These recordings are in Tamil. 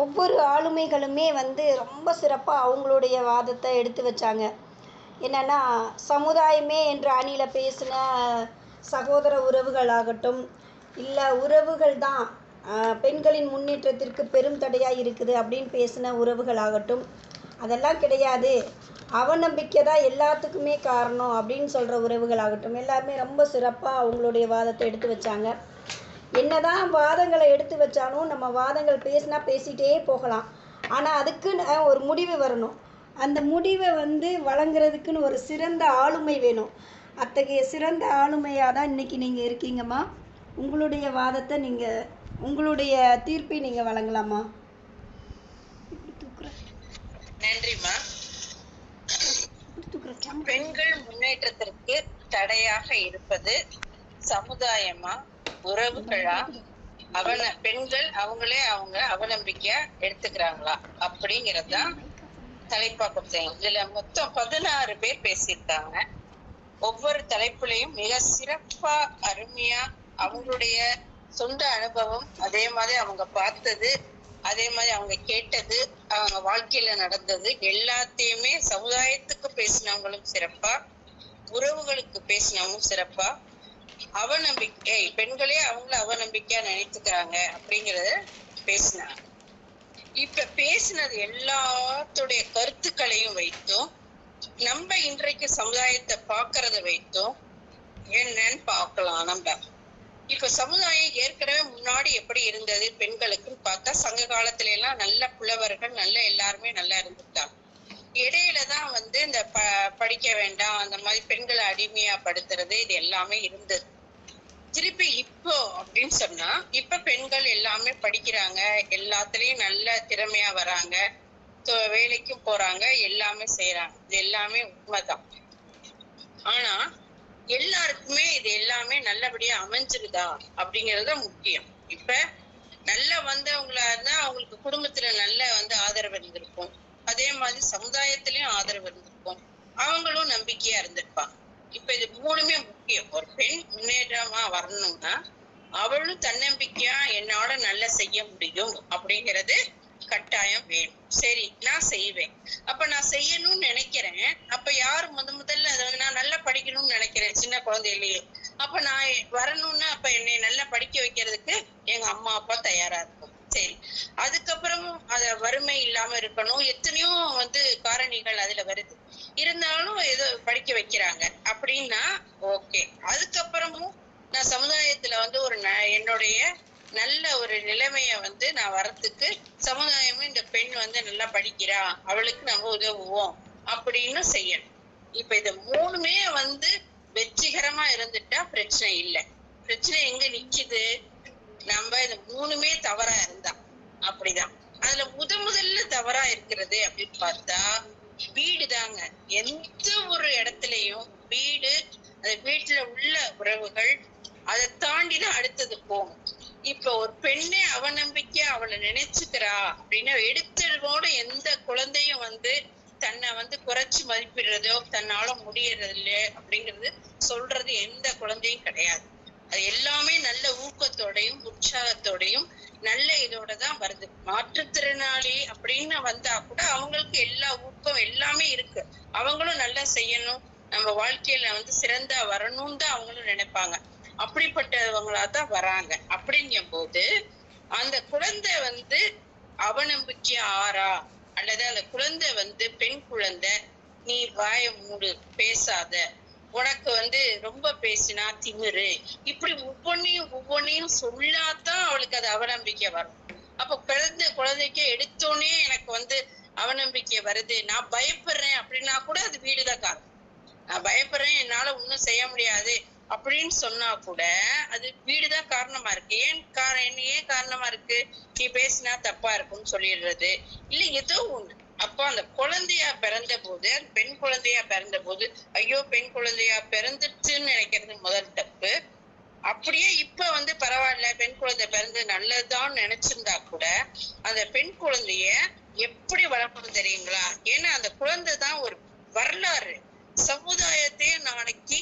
ஒவ்வொரு ஆளுமைகளுமே வந்து ரொம்ப சிறப்பாக அவங்களுடைய வாதத்தை எடுத்து வச்சாங்க. என்னென்னா, சமுதாயமே என்ற அணியில் பேசின சகோதர உறவுகளாகட்டும், இல்லை உறவுகள் தான் பெண்களின் முன்னேற்றத்திற்கு பெரும் தடையாக இருக்குது அப்படின்னு பேசின உறவுகளாகட்டும், அதெல்லாம் கிடையாது, அவநம்பிக்கை தான் எல்லாத்துக்குமே காரணம் அப்படின்னு சொல்கிற உறவுகளாகட்டும், எல்லாருமே ரொம்ப சிறப்பாக அவங்களுடைய வாதத்தை எடுத்து வச்சாங்க. என்னதான் வாதங்களை எடுத்து வச்சாலும் நம்ம வாதங்கள் பேசினா பேசிகிட்டே போகலாம். ஆனால் அதுக்குன்னு ஒரு முடிவு வரணும். அந்த முடிவை வந்து வழங்குறதுக்குன்னு ஒரு சிறந்த ஆளுமை வேணும். அத்தகைய சிறந்த ஆளுமையாக தான் இன்றைக்கி நீங்கள் இருக்கீங்கம்மா. உங்களுடைய வாதத்தை உங்களுடைய தீர்ப்பை நீங்கள் வழங்கலாமா? நன்றிம்மா. பெண்கள் முன்னேற்றத்திற்கு தடையாக இருப்பது சமுதாயமா, உறவுகளா, பெண்கள் அவங்களே அவநம்பிக்கையா எடுத்துக்கிறாங்களா அப்படிங்கறதுதான் தலைப்பா கொடுத்தாங்க. இதுல மொத்தம் 16 பேர் பேசியிருக்காங்க. ஒவ்வொரு தலைப்புலையும் மிக சிறப்பா அருமையா அவங்களுடைய சொந்த அனுபவம், அதே மாதிரி அவங்க பார்த்தது, அதே மாதிரி அவங்க கேட்டது, அவங்க வாழ்க்கையில நடந்தது எல்லாத்தையுமே சமுதாயத்துக்கு பேசினவங்களும் சிறப்பா, உறவுகளுக்கு பேசினவங்களும் சிறப்பா, அவநம்பிக்கை பெண்களே அவங்கள அவநம்பிக்கையா நினைத்துக்கிறாங்க அப்படிங்கறத பேசினாங்க. இப்ப பேசினது எல்லாத்துடைய கருத்துக்களையும் வைத்தும் நம்ம இன்றைக்கு சமுதாயத்தை பாக்குறத வைத்தும் என்னன்னு பார்க்கலாம். நம்ம இப்ப சமுதாயம் ஏற்கனவே முன்னாடி எப்படி இருந்தது பெண்களுக்குன்னு பார்த்தா, சங்க காலத்துல எல்லாம் நல்ல புலவர்கள் நல்ல எல்லாருமே நல்லா இருந்துட்டாங்க. இடையிலதான் வந்து இந்த படிக்க வேண்டாம், அந்த மாதிரி பெண்களை அடிமையா படுத்துறது, இது எல்லாமே இருந்தது. திருப்பி இப்போ அப்படின்னு சொன்னா, இப்ப பெண்கள் எல்லாமே படிக்கிறாங்க, எல்லாத்துலயும் நல்ல திறமையா வராங்க, வேலைக்கும் போறாங்க, எல்லாமே செய்யறாங்க. இது எல்லாமே உண்மைதான். ஆனா எல்லாருக்குமே இது எல்லாமே நல்லபடியா அமைஞ்சிருதா அப்படிங்கறது முக்கியம். இப்ப நல்லா வந்தவங்களா இருந்தா அவங்களுக்கு குடும்பத்துல நல்ல வந்து ஆதரவு இருந்திருக்கும், அதே மாதிரி சமுதாயத்திலயும் ஆதரவு இருந்திருக்கும், அவங்களும் நம்பிக்கையா இருந்திருப்பாங்க. இப்ப இது மூணுமே முக்கியம். ஒரு பெண் முன்னேற்றமா வரணும்னா அவளும் தன்னம்பிக்கையா என்னால நல்லா செய்ய முடியும் அப்படிங்கிறது கட்டாயம் வேணும். சரி, நான் செய்வேன், அப்ப நான் செய்யணும்னு நினைக்கிறேன். அப்ப யாரு முதல்ல நான் நல்லா படிக்கணும்னு நினைக்கிறேன் சின்ன குழந்தையிலேயே, அப்ப நான் வரணும்னா அப்ப என்னை நல்லா படிக்க வைக்கிறதுக்கு எங்க அம்மா அப்பா தயாரா இருக்கும். சரி, அதுக்கப்புறமும் அத வறுமை இல்லாம இருக்கணும், எத்தனையோ வந்து காரணிகள் அதுல வருது, இருந்தாலும் ஏதோ படிக்க வைக்கிறாங்க அப்படின்னா ஓகே. அதுக்கப்புறமும் நான் சமுதாயத்துல வந்து என்னுடைய நல்ல ஒரு நிலைமைய வந்து நான் வரத்துக்கு சமுதாயமும் இந்த பெண் வந்து நல்லா படிக்கிறா, அவளுக்கு நம்ம உதவுவோம் அப்படின்னு செய்யணும். இப்ப இது மூணுமே வந்து வெற்றிகரமா இருந்துட்டா பிரச்சனை இல்லை. பிரச்சனை எங்க நிக்குது, நம்ம இது மூணுமே தவறா இருந்தா. அப்படிதான் அதுல முதல்ல தவறா இருக்கிறது அப்படின்னு பார்த்தா வீடு தாங்க. எந்த ஒரு இடத்துலயும் வீடு, அந்த வீட்டுல உள்ள உறவுகள், அதை தாண்டிதான் அடுத்தது போகும். இப்ப ஒரு பெண்ணே அவநம்பிக்கையா அவளை நினைச்சுக்கிறா அப்படின்னா எடுத்ததோட எந்த குழந்தையும் வந்து தன்னை வந்து குறைச்சு மதிப்பிடுறதோ தன்னால முடியறது இல்லை அப்படிங்கிறது சொல்றது எந்த குழந்தையும் கிடையாது. அது எல்லாமே நல்ல ஊக்கத்தோடையும் உற்சாகத்தோடையும் நல்ல இதோட தான் வருது. மாற்றுத்திறனாளி அப்படின்னு வந்தா கூட அவங்களுக்கு எல்லா ஊக்கம் எல்லாமே இருக்கு, அவங்களும் நல்லா செய்யணும், நம்ம வாழ்க்கையில வந்து சிறந்தா வரணும்னு தான் அவங்களும் நினைப்பாங்க. அப்படிப்பட்டவங்களா தான் வராங்க. அப்படிங்கும் போது அந்த குழந்தை வந்து அவநம்பிக்கை ஆறா, அல்லது அந்த குழந்தை வந்து பெண் குழந்தை, நீ வாய மூடு, பேசாத, உனக்கு வந்து ரொம்ப பேசினா திமிரு, இப்படி ஒவ்வொன்னையும் சொல்லாதான் அவளுக்கு அது அவநம்பிக்கை வரும். அப்ப குழந்தைக்கு எடுத்தோடனே எனக்கு வந்து அவநம்பிக்கை வருது, நான் பயப்படுறேன் அப்படின்னா கூட அது வீடுதான் காரணம். நான் பயப்படுறேன், என்னால ஒண்ணும் செய்ய முடியாது அப்படின்னு சொன்னா கூட அது வீடுதான் காரணமா இருக்கு. ஏன் காரணமா இருக்கு, நீ பேசினா தப்பா இருக்கும்னு சொல்லிடுறது இல்ல ஏதோ ஒண்ணு. அப்போ அந்த குழந்தையா பிறந்த போது, பெண் குழந்தையா பிறந்த போது ஐயோ பெண் குழந்தையா பிறந்துச்சுன்னு நினைக்கிறது முதல் தப்பு. அப்படியே இப்ப வந்து பரவாயில்ல பெண் குழந்தை பிறந்து நல்லதுதான் நினைச்சிருந்தா கூட அந்த பெண் குழந்தைய எப்படி வளர்க்கணும் தெரியுங்களா? ஏன்னா அந்த குழந்தை தான் ஒரு வரலாறு, சமுதாயத்தையே நாளைக்கு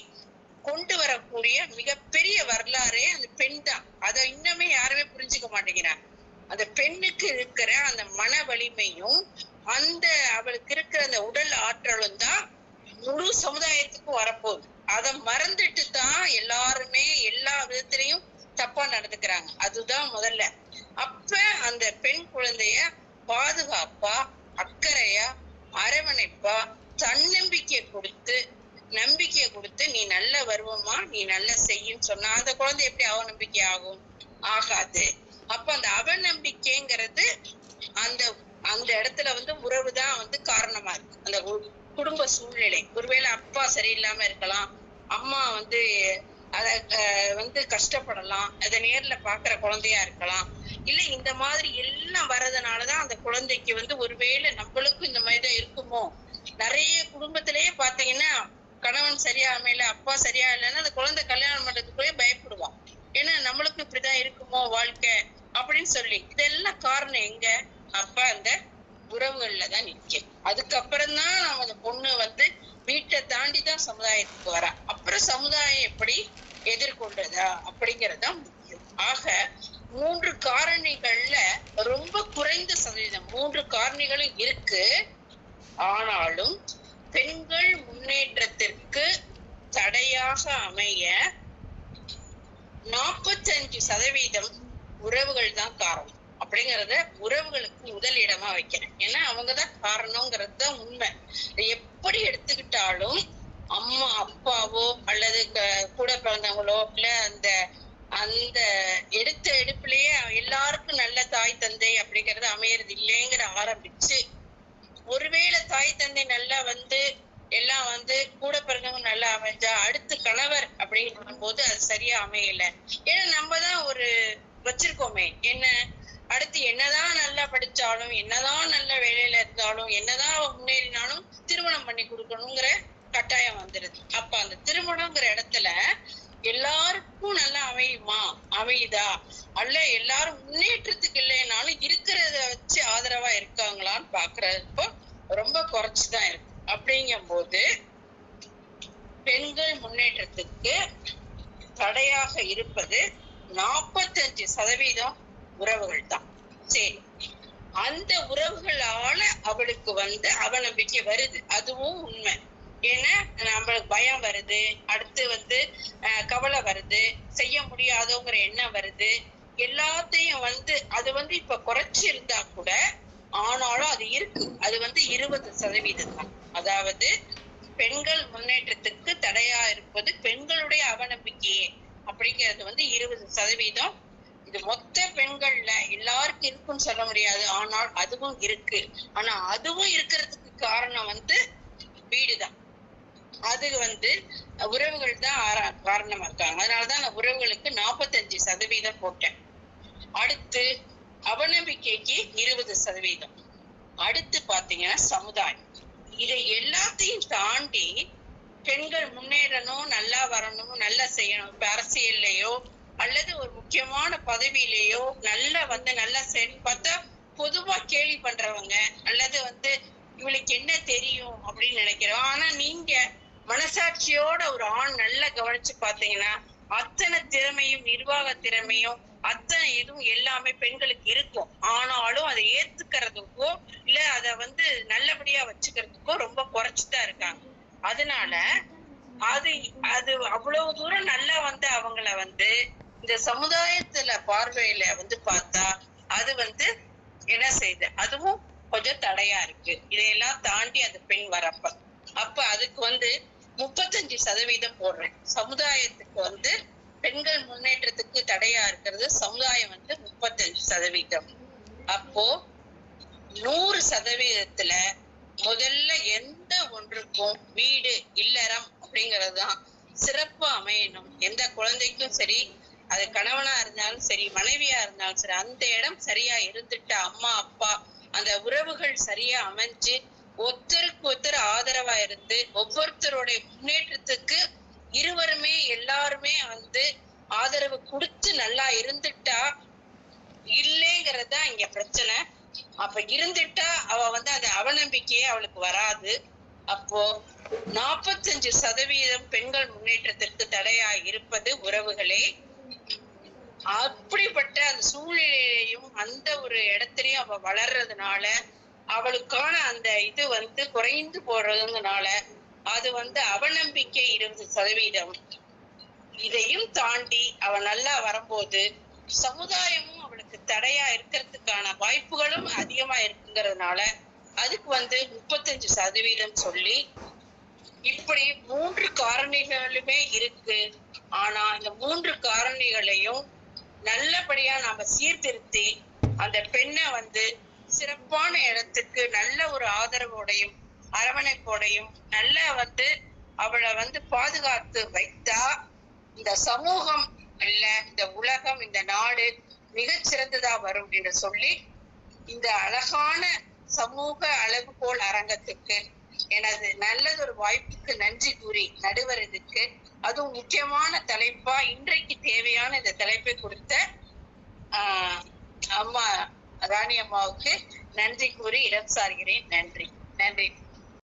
கொண்டு வரக்கூடிய மிகப்பெரிய வரலாறே அந்த பெண் தான். அதை இன்னுமே யாருமே புரிஞ்சுக்க மாட்டேங்கிறாங்க. அந்த பெண்ணுக்கு இருக்கிற அந்த மன வலிமையும் அந்த அவளுக்கு இருக்கிற அந்த உடல் ஆற்றலும் தான் முழு சமுதாயத்துக்கும் வரப்போகுது. அதை மறந்துட்டு தான் எல்லாருமே எல்லா விதத்திலையும் தப்பா நடந்துக்கிறாங்க. அதுதான் முதல்ல. அப்ப அந்த பெண் குழந்தைய பாதுகாப்பா, அக்கறையா, அரவணைப்பா, தன்னம்பிக்கை கொடுத்து, நம்பிக்கை கொடுத்து, நீ நல்ல வருவமா, நீ நல்ல செய்யும் சொன்னா அந்த குழந்தை எப்படி அவநம்பிக்கை ஆகும்? ஆகாது. அப்ப அந்த அவநம்பிக்கைங்கிறது அந்த அந்த இடத்துல வந்து உறவுதான் வந்து காரணமா இருக்கு. அந்த குடும்ப சூழ்நிலை, ஒருவேளை அப்பா சரியில்லாம இருக்கலாம், அம்மா வந்து அத வந்து கஷ்டப்படலாம், அதை நேர்ல பாக்குற குழந்தையா இருக்கலாம், இல்ல இந்த மாதிரி எல்லாம் வர்றதுனாலதான் அந்த குழந்தைக்கு வந்து ஒருவேளை நம்மளுக்கும் இந்த மாதிரிதான் இருக்குமோ. நிறைய குடும்பத்திலேயே பாத்தீங்கன்னா கணவன் சரியா அமையல, அப்பா சரியா இல்லைன்னா அந்த குழந்தை கல்யாணம் பண்றதுக்குள்ளே பயப்படுவான். ஏன்னா நம்மளுக்கும் இப்படிதான் இருக்குமோ வாழ்க்கை அப்படின்னு சொல்லி. இதெல்லாம் காரணம் எங்க? அப்ப அந்த உறவுகள்ல தான் நிக்கும். அதுக்கப்புறம் தான் நம்ம அந்த பொண்ணு வந்து வீட்டை தாண்டிதான் சமுதாயத்துக்கு வரா. அப்புறம் சமுதாயம் எப்படி எதிர்கொண்டதா அப்படிங்கறதுதான் முக்கியம். ஆக 3 காரணிகள்ல ரொம்ப குறைந்த சதவீதம், 3 காரணிகளும் இருக்கு. ஆனாலும் பெண்கள் முன்னேற்றத்திற்கு தடையாக அமைய 45% உறவுகள் தான் காரணம் அப்படிங்கறத உறவுகளுக்கு முதல் இடமா வைக்கிறேன். ஏன்னா அவங்கதான் காரணம்ங்கிறது தான் உண்மை. எப்படி எடுத்துக்கிட்டாலும் அம்மா அப்பாவோ அல்லது கூட பிறந்தவங்களோ இல்ல அந்த அந்த எடுத்த எடுப்புலயே எல்லாருக்கும் நல்ல தாய் தந்தை அப்படிங்கறது அமையறது இல்லைங்கிற ஆரம்பிச்சு, ஒருவேளை தாய் தந்தை நல்லா வந்து எல்லாம் வந்து கூட பிறந்தவங்க நல்லா அமைஞ்சா அடுத்து கணவர் அப்படிங்கிற போது அது சரியா அமையல. ஏன்னா நம்ம தான் ஒரு வச்சிருக்கோமே, என்ன அடுத்து என்னதான் நல்லா படிச்சாலும், என்னதான் நல்ல வேலையில இருந்தாலும், என்னதான் முன்னேறினாலும் திருமணம் பண்ணி கொடுக்கணுங்கிற கட்டாயம் வந்துருது. அப்ப அந்த திருமணங்கிற இடத்துல எல்லாருக்கும் நல்லா அமையுமா, அமையுதா, அல்ல எல்லாரும் முன்னேற்றத்துக்கு இல்லைனாலும் இருக்கிறத வச்சு ஆதரவா இருக்காங்களான்னு பாக்குறப்போ ரொம்ப குறைச்சுதான் இருக்கு. அப்படிங்கும் போது பெண்கள் முன்னேற்றத்துக்கு தடையாக இருப்பது 45% உறவுகள் தான். சரி, அந்த உறவுகளால அவளுக்கு வந்து அவநம்பிக்கை வருது, அதுவும் உண்மை. ஏன்னா நம்மளுக்கு பயம் வருது, அடுத்து வந்து கவலை வருது, செய்ய முடியாதோங்கிற எண்ணம் வருது, எல்லாத்தையும் வந்து அது வந்து இப்ப குறைச்சு இருந்தா கூட ஆனாலும் அது இருக்கு. அது வந்து 20% தான். அதாவது பெண்கள் முன்னேற்றத்துக்கு தடையா இருப்பது பெண்களுடைய அவநம்பிக்கையே அப்படிங்கிறது வந்து 20%. இது மொத்த பெண்கள்ல எல்லாருக்கும் இருக்குன்னு சொல்ல முடியாது, ஆனால் அதுவும் இருக்கு. ஆனா அதுவும் இருக்கிறதுக்கு காரணம் வந்து வீடுதான். அது வந்து உறவுகள் தான் காரணமா இருக்காங்க. அதனாலதான் நான் உறவுகளுக்கு 45% போட்டேன். அடுத்து அவநம்பிக்கைக்கு 20%. அடுத்து பாத்தீங்கன்னா சமுதாயம். இதை எல்லாத்தையும் தாண்டி பெண்கள் முன்னேறணும், நல்லா வரணும், நல்லா செய்யணும். இப்ப அரசியல்லையோ அல்லது ஒரு முக்கியமான பதவியிலேயோ நல்லா வந்து நல்லா பார்த்தா பொதுவா கேள்வி பண்றவங்க அல்லது வந்து இவளுக்கு என்ன தெரியும் அப்படின்னு நினைக்கிறோம். ஆனா நீங்க மனசாட்சியோட ஒரு ஆண் நல்லா கவனிச்சு பாத்தீங்கன்னா அத்தனை திறமையும் நிர்வாக திறமையும் அத்தனை இதுவும் எல்லாமே பெண்களுக்கு இருக்கும். ஆனாலும் அதை ஏத்துக்கிறதுக்கோ இல்ல அத வந்து நல்லபடியா வச்சுக்கிறதுக்கோ ரொம்ப குறைச்சுதான் இருக்காங்க. அதனால அது அது அவ்வளவு தூரம் நல்லா வந்து அவங்கள வந்து இந்த சமுதாயத்துல பார்வையில வந்து பார்த்தா அது வந்து என்ன செய்யுது, அதுவும் கொஞ்சம் தடையா இருக்கு. இதையெல்லாம் தாண்டி அந்த பெண் வரப்ப அப்ப அதுக்கு வந்து 35% போடுறேன். சமுதாயத்துக்கு வந்து பெண்கள் முன்னேற்றத்துக்கு தடையா இருக்கிறது சமுதாயம் வந்து 35%. அப்போ 100%த்துல முதல்ல எந்த ஒன்றுக்கும் வீடு இல்லறம் அப்படிங்கறதுதான் சிறப்பா அமையணும். எந்த குழந்தைக்கும் சரி, அது கணவனா இருந்தாலும் சரி, மனைவியா இருந்தாலும் சரி, அந்த இடம் சரியா இருந்துட்டு அம்மா அப்பா அந்த உறவுகள் சரியா அமைஞ்சு ஒருத்தருக்கு ஒருத்தர் ஆதரவா இருந்து ஒவ்வொருத்தருடைய முன்னேற்றத்துக்கு இருவருமே எல்லாருமே வந்து ஆதரவு கொடுத்து நல்லா இருந்துட்டா, இல்லைங்கிறதா இங்க பிரச்சனை. அப்ப இருந்துட்டா அவ வந்து அந்த அவநம்பிக்கையே அவளுக்கு வராது. அப்போ 45% பெண்கள் முன்னேற்றத்திற்கு தடையா இருப்பது உறவுகளே. அப்படிப்பட்ட அந்த சூழ்நிலையையும் அந்த ஒரு இடத்துலயும் அவ வளர்றதுனால அவளுக்கான அந்த இது குறைந்து போறதுனால அது அவநம்பிக்கை 20%. இதையும் தாண்டி அவ நல்லா வரும்போது சமுதாயமும் அவளுக்கு தடையா இருக்கிறதுக்கான வாய்ப்புகளும் அதிகமா இருக்குங்கிறதுனால அதுக்கு 35% சொல்லி இப்படி 3 காரணிகளுமே இருக்கு. ஆனா இந்த 3 காரணிகளையும் நல்லபடியா நாம சீர்திருத்தி அந்த பெண்ணை சிறப்பான இடத்துக்கு நல்ல ஒரு ஆதரவோடையும் அரவணைப்போடையும் நல்ல அவளை பாதுகாத்து வைத்தா இந்த சமூகம் இல்ல இந்த உலகம் இந்த நாடு மிகச்சிறந்ததா வரும் என்று சொல்லி இந்த அழகான சமூக அளவுகோல் அரங்கத்துக்கு எனது நல்லதொரு வாய்ப்புக்கு நன்றி கூறி நடுவரதுக்கு அதுவும் முக்கியமான தலைப்பா இன்றைக்கு தேவையான இந்த தலைப்பை கொடுத்த அம்மா ராணி அம்மாவுக்கு நன்றி கூறி இடம் சார்கிறேன். நன்றி.